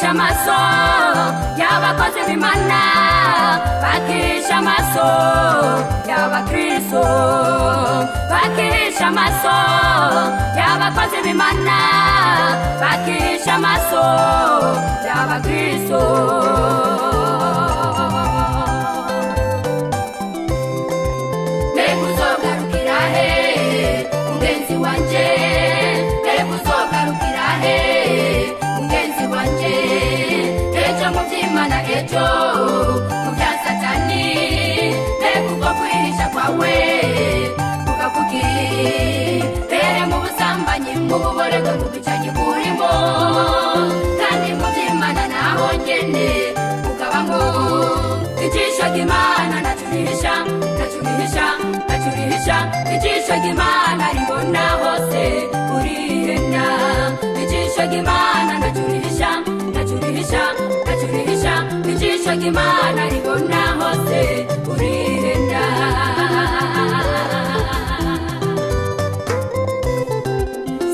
bakisha amaso y'abakozi b'Imana, bakisha amaso y'abakristo, bakisha amaso y'abakozi b'Imana, bakisha amaso y'abakristo. Nebuzogarukira he mugenzi wanje, nebuzogarukira he mugenzi wanje, ejo mu by'Imana, ejo mu bya Satani, nebuko kwihisha kwawe ukakugirire mu busambanyi, mu buborego, mu bicanyi burimo, kandi mu by'Imana naho nyene ukabamo. Ijisho ry'Imana ndacurihisha, ndacurihisha, ndacurihisha, ijisho ry'Imana ribona hose urihenda, ijisho ry'Imana ndacurihisha, ndacurihisha, ndacurihisha, ijisho ry'Imana ribona hose urihenda.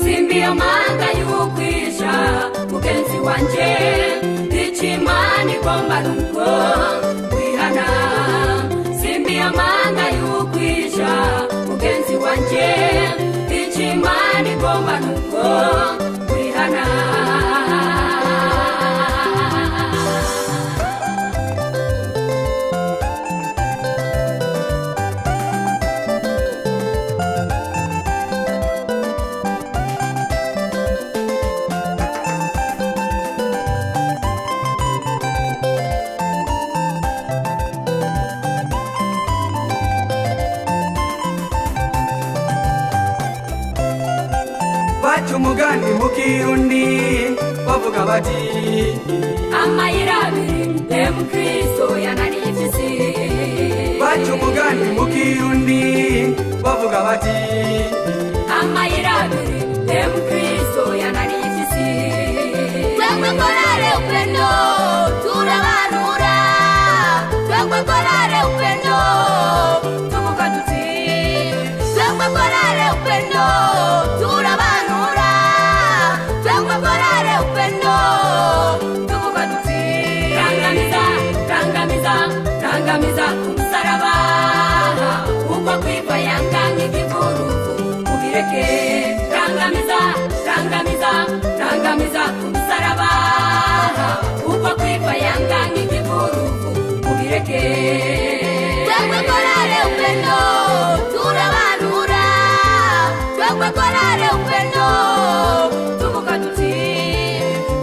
Simbiyo manga y'ukwisha mugenzi wanje, ich'Imana igomba nuko wihana. Simbiyo manga y'ukwisha mugenzi wanje, ich'Imana igomba nuko wihana. Umugani mu Kirundi bavuga bati amayira abiri y'Umukristo yananiye impyisi. Baca umugani mu Kirundi bavuga bati amayira abiri y'Umukristo yananiye impyisi. Twebwe korale upendo turabanura, twebwe korale upendo tuvuga tuti, twebwe korale upendo turabanura, twebwe korale upendo tuvuga tuti, rangamiza, rangamiza, rangamiza umusaraba, uko kwiva yanga nk'ikivuruvu ubireke. Rangamiza, rangamiza, rangamiza umusaraba, uko kwiva yanga nk'ikivuruvu ubireke. Twebwe korale upendo turabanura, twebwe korale upendo tuvuga tuti,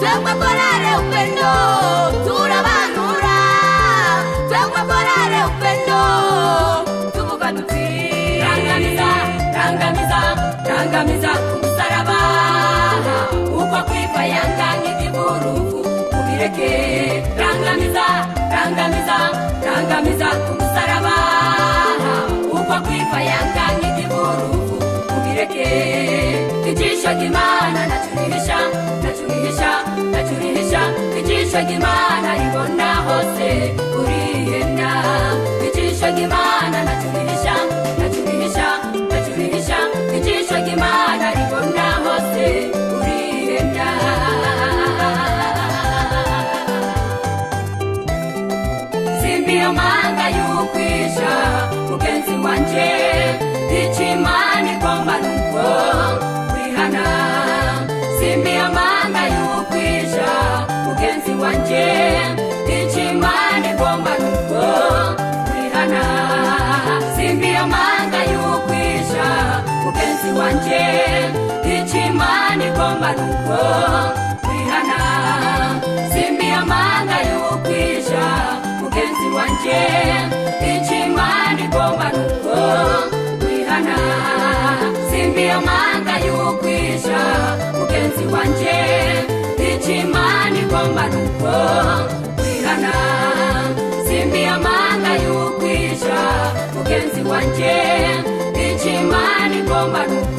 twebwe korale upendo turabanura, twebwe korale upendo tuvuga tuti, rangamiza, rangamiza, rangamiza umusaraba, uko kwiva yanga nk'ikivuruvu ubireke. Rangamiza, rangamiza, rangamiza umusaraba, uko kwiva yanga nk'ikivuruvu ubireke. Ijisho ry'Imana ndacurihisha, ndacurihisha, ndacurihisha, ijisho ry'Imana ribona hose urihenda, ijisho ry'Imana ndacurihisha, ndacurihisha, ndacurihisha, ijisho ry'Imana ribona hose urihenda. Simbiyo manga y'ukwisha mugenzi wanje, ich'Imana igomba nuko wihana. Simbiyo manga y'ukwisha mugenzi wanje, ich'Imana igomba nuko wihana. Simbiyo manga y'ukwisha mugenzi wanje, ich'Imana igomba nuko wihana. Simbiyo manga y'ukwisha mugenzi wanje, ich'Imana igomba nuko wihana. Simbiyo manga y'ukwisha mugenzi wanje, ich'Imana igomba nuko wihana. Simbiyo manga y'ukwisha mugenzi wanje, ich'Imana igomba nuko